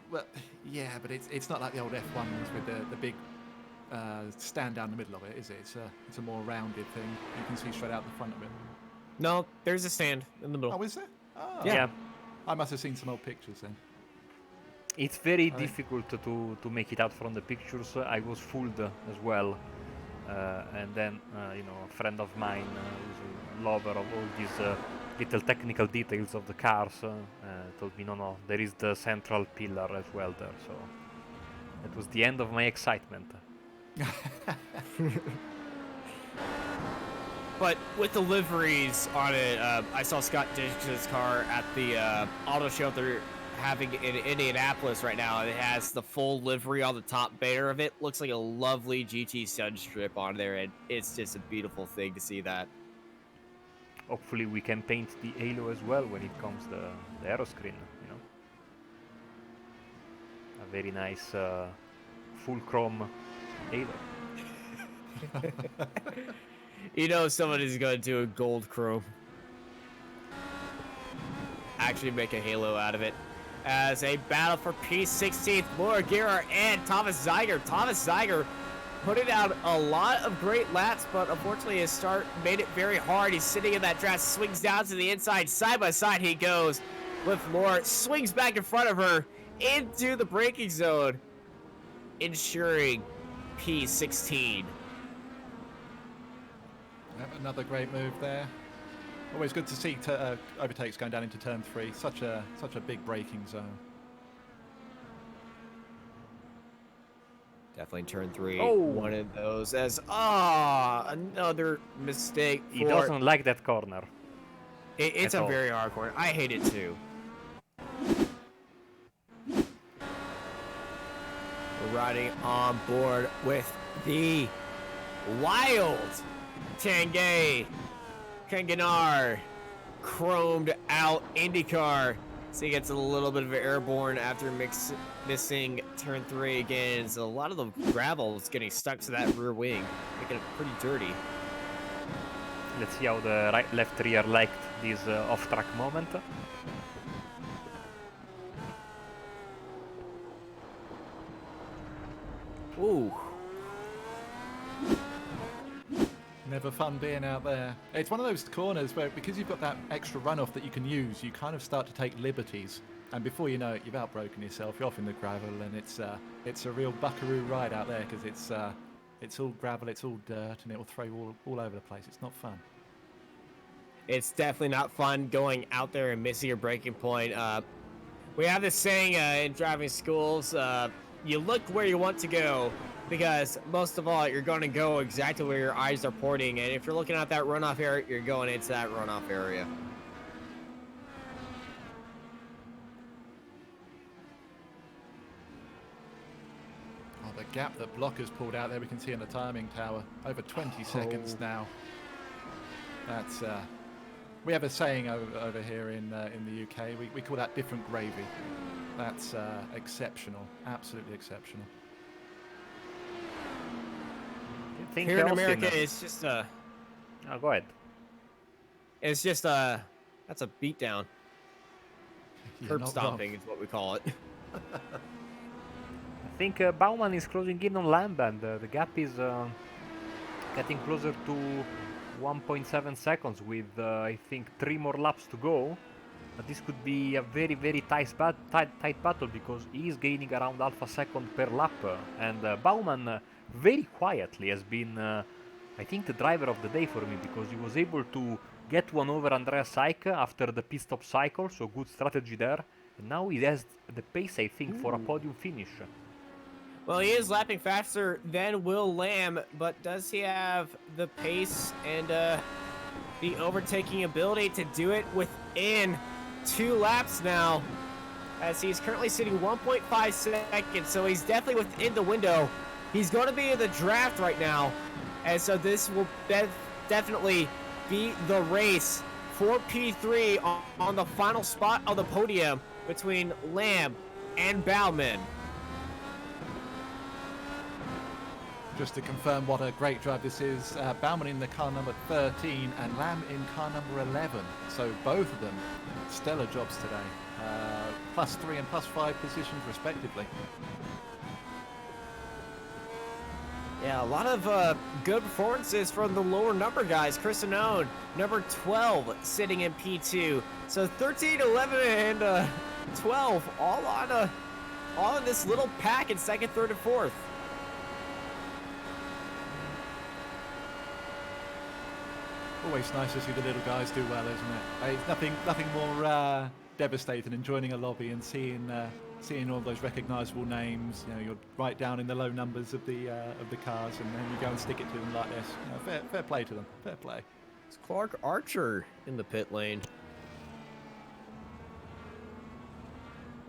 Well, yeah, but it's not like the old F1s with the big stand down the middle of it, is it? It's a more rounded thing. You can see straight out the front of it. No, there's a stand in the middle. Oh, is there? Oh. Yeah. I must have seen some old pictures then. It's very difficult to make it out from the pictures. I was fooled as well. And then, a friend of mine who's a lover of all these little technical details of the cars told me, no, there is the central pillar as well there. So that was the end of my excitement. But with the liveries on it, I saw Scott Dixon's car at the auto show they're having in Indianapolis right now. It has the full livery on the top banner of it. Looks like a lovely GT Sun strip on there, and it's just a beautiful thing to see that. Hopefully we can paint the halo as well when it comes the aero screen, A very nice full chrome halo. Someone is going to do a gold chrome. Actually make a halo out of it. As a battle for P16th, Laura Guerra and Thomas Zeiger. Thomas Zeiger putting out a lot of great laps, but unfortunately his start made it very hard. He's sitting in that draft, swings down to the inside, side by side he goes with Laura, swings back in front of her into the braking zone, ensuring P16. Yep, another great move there. Always good to see overtakes going down into turn 3. Such a big braking zone. Definitely turn 3. Oh. One of those as another mistake. He doesn't like that corner. It's a very hard corner. I hate it too. We're riding on board with the wild Tanguay Kanganar chromed out IndyCar. So he gets a little bit of an airborne after missing turn 3 again. So a lot of the gravel is getting stuck to that rear wing, making it pretty dirty. Let's see how the left rear liked this off-track moment. Ooh. Never fun being out there. It's one of those corners where, because you've got that extra runoff that you can use, you kind of start to take liberties, and before you know it, you've outbroken yourself. You're off in the gravel, and it's a real buckaroo ride out there because it's all gravel, it's all dirt, and it will throw you all over the place. It's not fun. It's definitely not fun going out there and missing your braking point. We have this saying in driving schools: you look where you want to go, because most of all, you're going to go exactly where your eyes are pointing. And if you're looking at that runoff area, you're going into that runoff area. Oh, the gap that Blockers pulled out there, we can see in the timing tower. Over 20 seconds now. That's we have a saying over here in the UK. We call that different gravy. That's exceptional, absolutely exceptional. Here in America, it's just Oh, go ahead. it's just that's a beatdown. You're Curb not stomping wrong. is what we call it. I think Baumann is closing in on Lamb, and the gap is getting closer to 1.7 seconds with, I think, 3 more laps to go. But this could be a very, very tight battle, because he is gaining around half a second per lap. And Baumann, very quietly, has been, I think, the driver of the day for me, because he was able to get one over Andreas Seik after the pit stop cycle, so good strategy there. And now he has the pace, I think, for a podium finish. Well, he is lapping faster than Will Lamb, but does he have the pace and the overtaking ability to do it within 2 laps now? As he's currently sitting 1.5 seconds, so he's definitely within the window. He's going to be in the draft right now, and so this will definitely be the race for P3 on the final spot of the podium between Lamb and Bauman. Just to confirm what a great drive this is, Bauman in the car number 13 and Lamb in car number 11. So both of them, stellar jobs today. +3 and +5 positions respectively. Yeah, a lot of good performances from the lower number guys. Chris Anone, number 12, sitting in P2. So 13, 11, and 12, all in this little pack in second, third, and fourth. Always nice to see the little guys do well, isn't it? It's nothing more devastating than joining a lobby and seeing all those recognisable names. You know, you're right down in the low numbers of the cars, and then you go and stick it to them like this. You know, fair play to them. Fair play. It's Clark Archer in the pit lane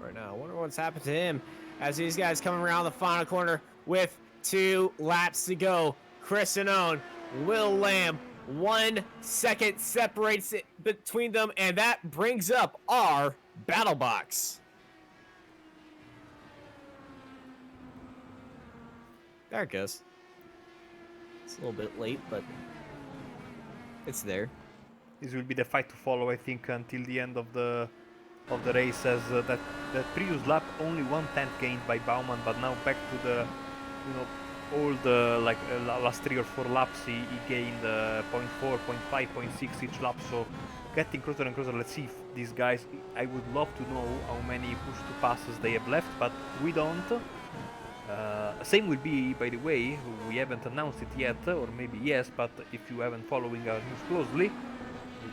right now. I wonder what's happened to him as these guys coming around the final corner with 2 laps to go. Chris Anone, Will Lamb, 1 second separates it between them, and that brings up our battle box. There it goes. It's a little bit late, but it's there. This will be the fight to follow, I think, until the end of the race. As that previous lap, only 1/10 gained by Bauman, but now back to the, all the last 3 or 4 laps, he gained 0.4, 0.5, 0.6 each lap. So getting closer and closer. Let's see if these guys. I would love to know how many push-to passes they have left, but we don't. Same will be, by the way, we haven't announced it yet, or maybe yes, but if you haven't following our news closely,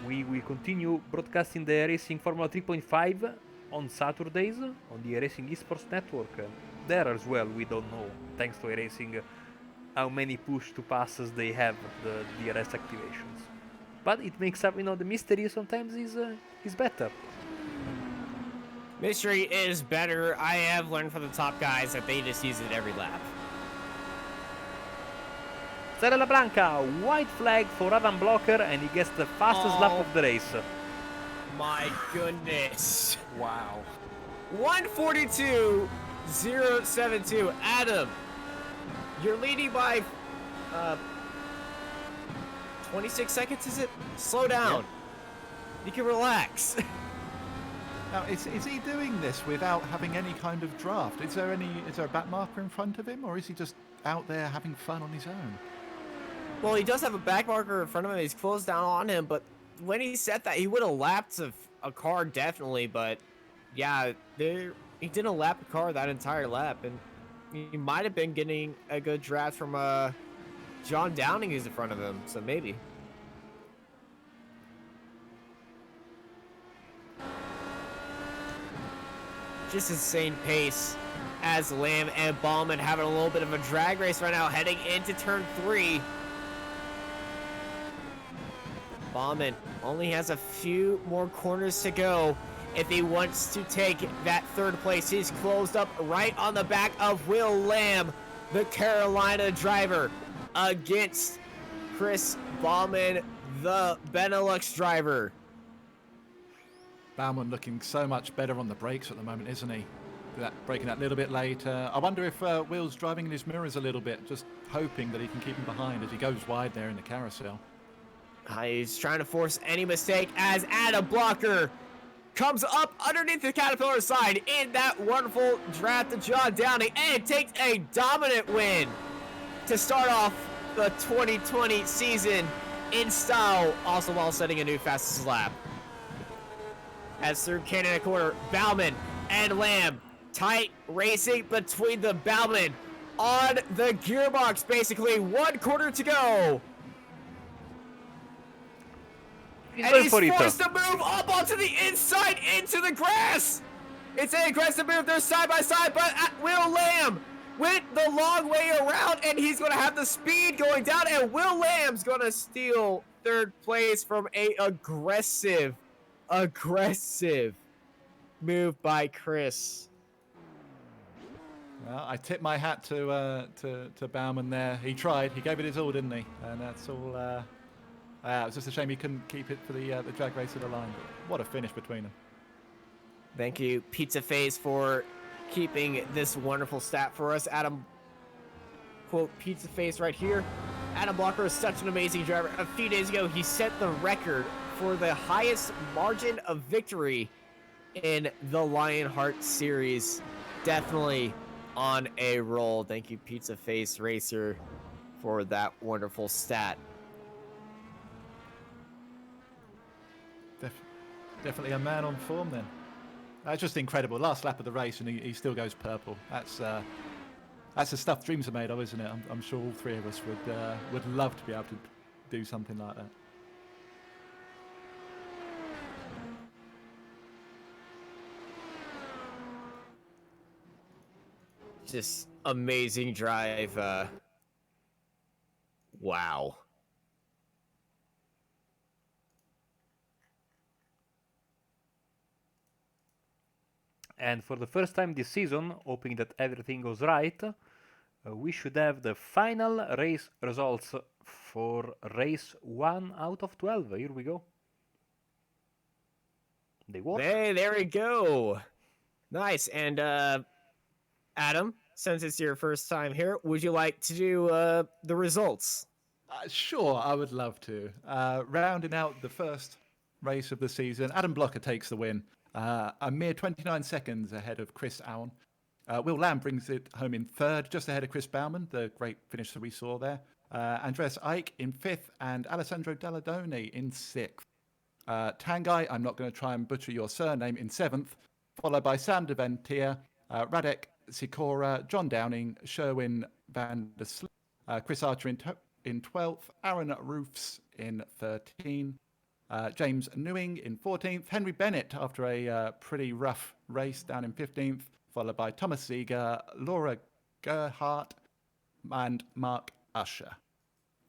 we will continue broadcasting the Racing Formula 3.5 on Saturdays on the Racing Esports Network. There as well, we don't know, thanks to Racing, how many push to passes they have, the DRS activations. But it makes up, the mystery sometimes is better. Mystery is better. I have learned from the top guys that they just use it every lap. Stella Blanca, white flag for Adam Blocker, and he gets the fastest lap of the race. My goodness. Wow. 142.072. Adam, you're leading by 26 seconds, is it? Slow down. Yep. You can relax. Now, is he doing this without having any kind of draft? Is there a back marker in front of him, or is he just out there having fun on his own? Well, he does have a back marker in front of him. He's closed down on him, but when he said that, he would have lapped a car definitely, but yeah, he didn't lap a car that entire lap, and he might have been getting a good draft from John Downing, who's in front of him, so maybe. Just insane pace as Lamb and Bauman having a little bit of a drag race right now, heading into turn 3. Bauman only has a few more corners to go if he wants to take that 3rd place. He's closed up right on the back of Will Lamb, the Carolina driver, against Chris Bauman, the Benelux driver. Bauman looking so much better on the brakes at the moment, isn't he? Braking that little bit later. I wonder if Will's driving in his mirrors a little bit, just hoping that he can keep him behind as he goes wide there in the carousel. He's trying to force any mistake as Adam Blocker comes up underneath the Caterpillar side in that wonderful draft to John Downing and takes a dominant win to start off the 2020 season in style, also while setting a new fastest lap. As through Canada corner, Bauman and Lamb, tight racing between the Bauman on the gearbox, basically 1 quarter to go. And he's forced to move up onto the inside into the grass. It's an aggressive move. They're side by side, but Will Lamb went the long way around, and he's going to have the speed going down, and Will Lamb's going to steal 3rd place from a aggressive move by Chris. Well, I tip my hat to Bauman there. He tried. He gave it his all, didn't he? And that's all It was just a shame he couldn't keep it for the drag race of the line. But what a finish between them. Thank you, Pizza Face, for keeping this wonderful stat for us. Adam, quote, Pizza Face right here. Adam Blocker is such an amazing driver. A few days ago, he set the record for the highest margin of victory in the Lionheart Series. Definitely on a roll. Thank you, Pizza Face Racer, for that wonderful stat. Definitely a man on form then. That's just incredible. Last lap of the race and he still goes purple. That's the stuff dreams are made of, isn't it? I'm sure all three of us would love to be able to do something like that. Just amazing drive. Wow. And for the first time this season, hoping that everything goes right, we should have the final race results for race 1 out of 12. Here we go. They work. Hey, there we go. Nice. And Adam, since it's your first time here, would you like to do the results? Sure, I would love to. Rounding out the first race of the season, Adam Blocker takes the win. A mere 29 seconds ahead of Chris Allen. Will Lamb brings it home in third, just ahead of Chris Baumann, the great finish that we saw there. Andreas Eick in fifth, and Alessandro Dalladone in sixth. Tanguy, I'm not going to try and butcher your surname, in seventh, followed by Sam de Ventia, Radek Sikora, John Downing, Sherwin van der Sloot, Chris Archer in 12th, Aaron Roofs in 13th, James Newing in 14th, Henry Bennett after a pretty rough race down in 15th, followed by Thomas Seeger, Laura Gerhardt, and Mark Usher.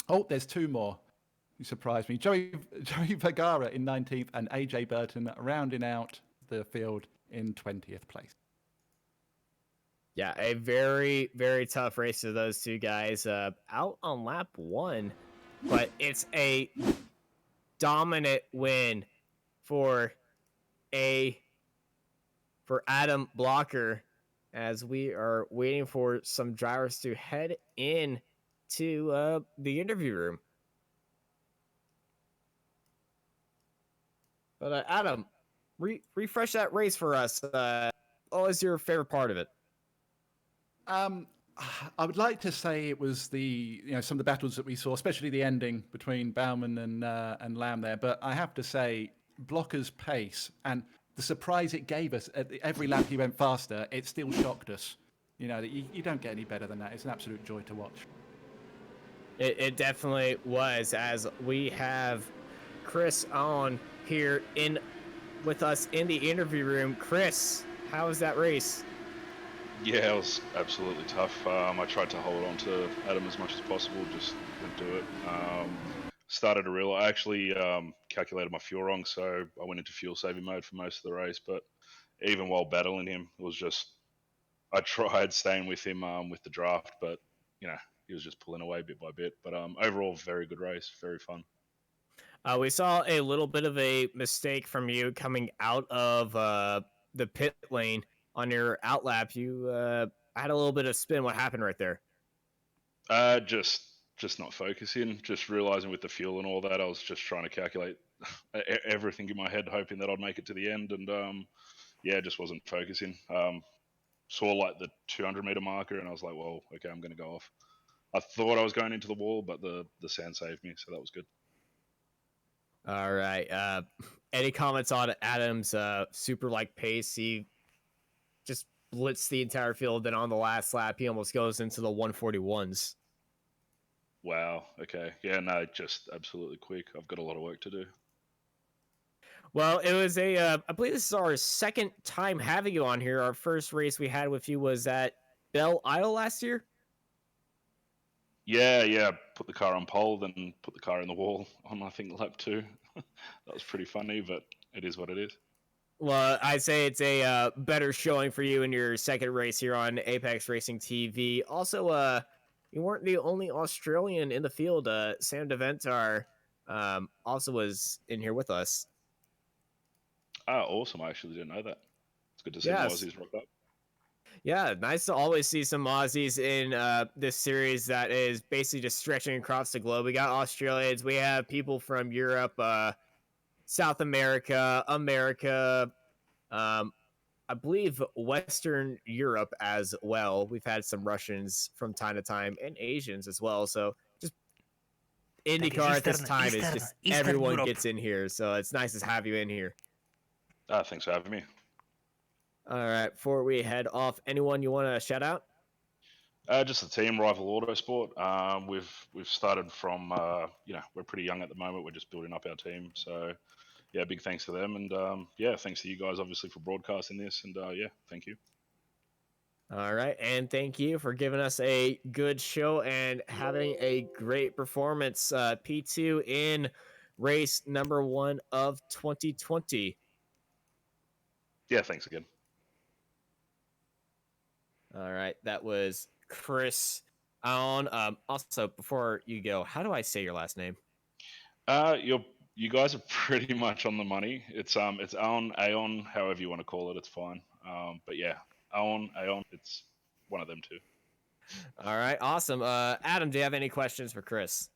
Oh, there's two more. You surprised me. Joey Vergara in 19th and AJ Burton rounding out the field in 20th place. Yeah, a very, very tough race for those two guys out on lap 1, but it's a dominant win for Adam Blocker, as we are waiting for some drivers to head in to the interview room. But Adam, refresh that race for us. What was your favorite part of it? I would like to say it was some of the battles that we saw, especially the ending between Baumann and Lamb there. But I have to say, Blocker's pace and the surprise it gave us at every lap he went faster, it still shocked us. You don't get any better than that. It's an absolute joy to watch. It definitely was, as we have Chris on here with us in the interview room. Chris, how was that race? Yeah, it was absolutely tough. I tried to hold on to Adam as much as possible, just couldn't do it. Started to realize, I actually calculated my fuel wrong, so I went into fuel saving mode for most of the race. But even while battling him, it was just, I tried staying with him with the draft, but he was just pulling away bit by bit. But overall, very good race, very fun. We saw a little bit of a mistake from you coming out of the pit lane on your outlap. You had a little bit of spin. What happened right there? Just not focusing, just realizing with the fuel and all that, I was just trying to calculate everything in my head, hoping that I'd make it to the end, and just wasn't focusing. Saw like the 200 meter marker, and I was like, well, okay, I'm going to go off. I thought I was going into the wall, but the sand saved me, so that was good. All right. Any comments on Adam's super pace? He just blitzed the entire field, then on the last lap, he almost goes into the 141s. Wow. Okay. Yeah, no, just absolutely quick. I've got a lot of work to do. Well, it was I believe this is our second time having you on here. Our first race we had with you was at Belle Isle last year. Yeah. Put the car on pole, then put the car in the wall on, I think, lap 2. That was pretty funny, but it is what it is. Well, I'd say it's a better showing for you in your second race here on Apex Racing TV. Also, you weren't the only Australian in the field. Sam DeVentar also was in here with us. Ah, awesome! I actually didn't know that. It's good to see more Yes. Aussies rock up. Yeah, nice to always see some Aussies in this series that is basically just stretching across the globe. We got Australians, we have people from Europe, South America, America, um, I believe Western Europe as well. We've had some Russians from time to time and Asians as well. So just That is IndyCar at this Eastern, time is Eastern, just Eastern everyone Europe. gets in here. So it's nice to have you in here. Thanks for having me. All right, before we head off, anyone you want to shout out? Just the team, Rival Autosport. We've started from we're pretty young at the moment. We're just building up our team. So yeah, big thanks to them, and yeah, thanks to you guys obviously for broadcasting this, and yeah, thank you. All right, and thank you for giving us a good show and having a great performance. P2 in race number 1 of 2020. Yeah, thanks again. All right, that was Chris on. Also, before you go, how do I say your last name? You guys are pretty much on the money. It's Aon, however you want to call it, it's fine. But yeah, Aon, it's one of them too. All right, awesome. Adam, do you have any questions for Chris?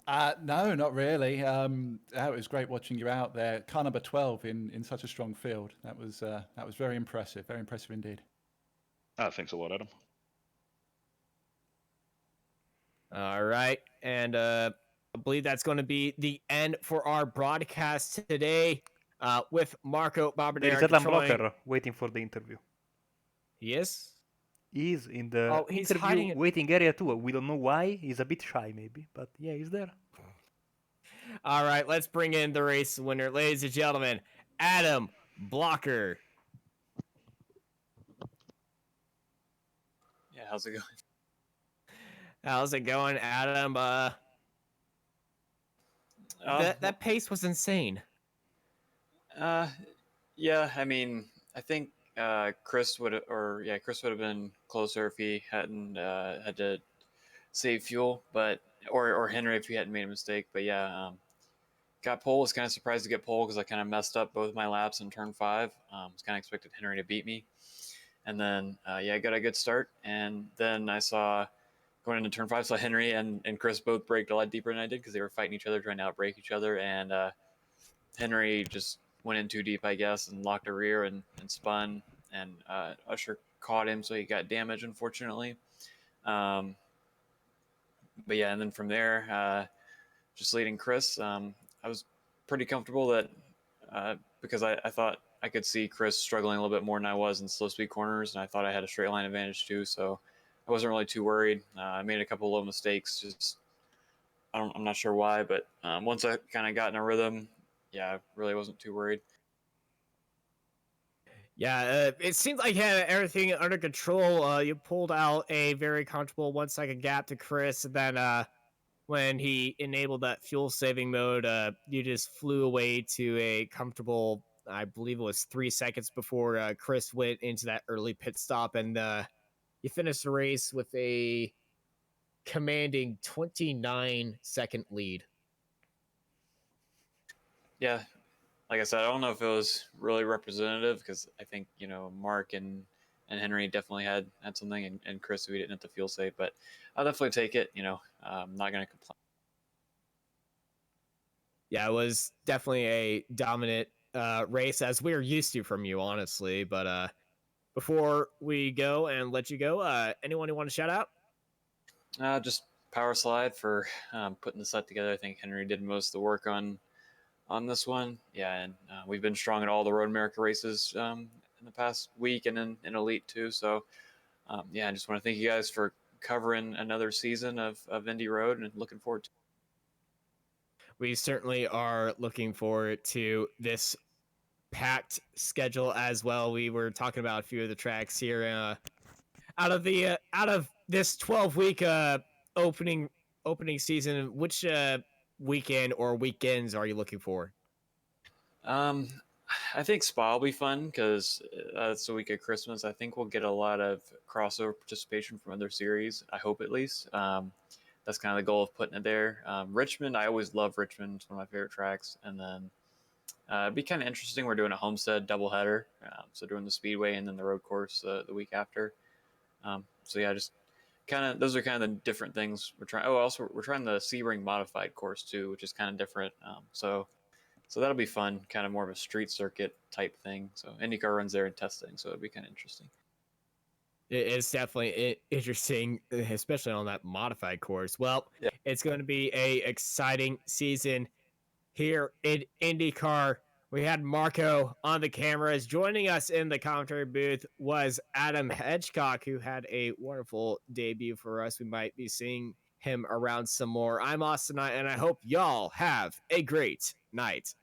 No, not really. It was great watching you out there. Car number 12 in such a strong field. That was very impressive. Very impressive indeed. Thanks a lot, Adam. All right, and I believe that's going to be the end for our broadcast today. With Marco There is Barbadera Adam controlling. Blocker waiting for the interview. Yes. He's in the Oh, he's interview hiding it. waiting area too. We don't know why. He's a bit shy, maybe, but yeah, he's there. All right, let's bring in the race winner, ladies and gentlemen, Adam Blocker. Yeah, how's it going? How's it going, Adam? That pace was insane. Yeah, I mean, I think Chris would have been closer if he hadn't had to save fuel, but or Henry if he hadn't made a mistake. But yeah, got pole. Was kind of surprised to get pole because I kind of messed up both my laps in turn 5. Was kind of expected Henry to beat me, and then I got a good start, and then I saw going into turn 5, saw Henry and Chris both braked a lot deeper than I did because they were fighting each other, trying to outbrake each other, and Henry just went in too deep, I guess, and locked a rear and spun, and Usher caught him, so he got damage, unfortunately. But yeah, and then from there, just leading Chris, I was pretty comfortable that because I thought I could see Chris struggling a little bit more than I was in slow speed corners, and I thought I had a straight line advantage too, so I wasn't really too worried. I made a couple of little mistakes, just I'm not sure why, but once I kind of got in a rhythm, yeah, I really wasn't too worried. Yeah, it seemed like you had everything under control. You pulled out a very comfortable 1 second gap to Chris, and then when he enabled that fuel saving mode, you just flew away to a comfortable, I believe it was 3 seconds before Chris went into that early pit stop, and you finished the race with a commanding 29-second lead. Yeah, like I said, I don't know if it was really representative because I think Mark and Henry definitely had something, and Chris we didn't have to feel safe, but I'll definitely take it. I'm not gonna complain. Yeah, it was definitely a dominant race as we're used to from you, honestly. But before we go and let you go, anyone you want to shout out? Just power slide for putting the set together. I think Henry did most of the work on this one. Yeah, and we've been strong at all the Road America races in the past week, and in Elite too. So yeah, I just want to thank you guys for covering another season of Indy Road, and looking forward to. We certainly are looking forward to this packed schedule as well. We were talking about a few of the tracks here. Out of this 12-week opening season, which weekend or weekends are you looking for? I think Spa will be fun because it's the week of Christmas. I think we'll get a lot of crossover participation from other series. I hope at least. that's kind of the goal of putting it there. Richmond, I always love Richmond. It's one of my favorite tracks. And then it'd be kind of interesting. We're doing a Homestead doubleheader, so doing the Speedway and then the road course the week after. So yeah, just kind of those are kind of the different things we're trying. Oh, also we're trying the Sebring modified course too, which is kind of different. So that'll be fun, kind of more of a street circuit type thing. So IndyCar runs there and testing, so it'd be kind of interesting. It's definitely interesting, especially on that modified course. Well, Yeah. it's going to be a exciting season here in IndyCar. We had Marco on the cameras. Joining us in the commentary booth was Adam Hedgecock, who had a wonderful debut for us. We might be seeing him around some more. I'm Austin Knight, and I hope y'all have a great night.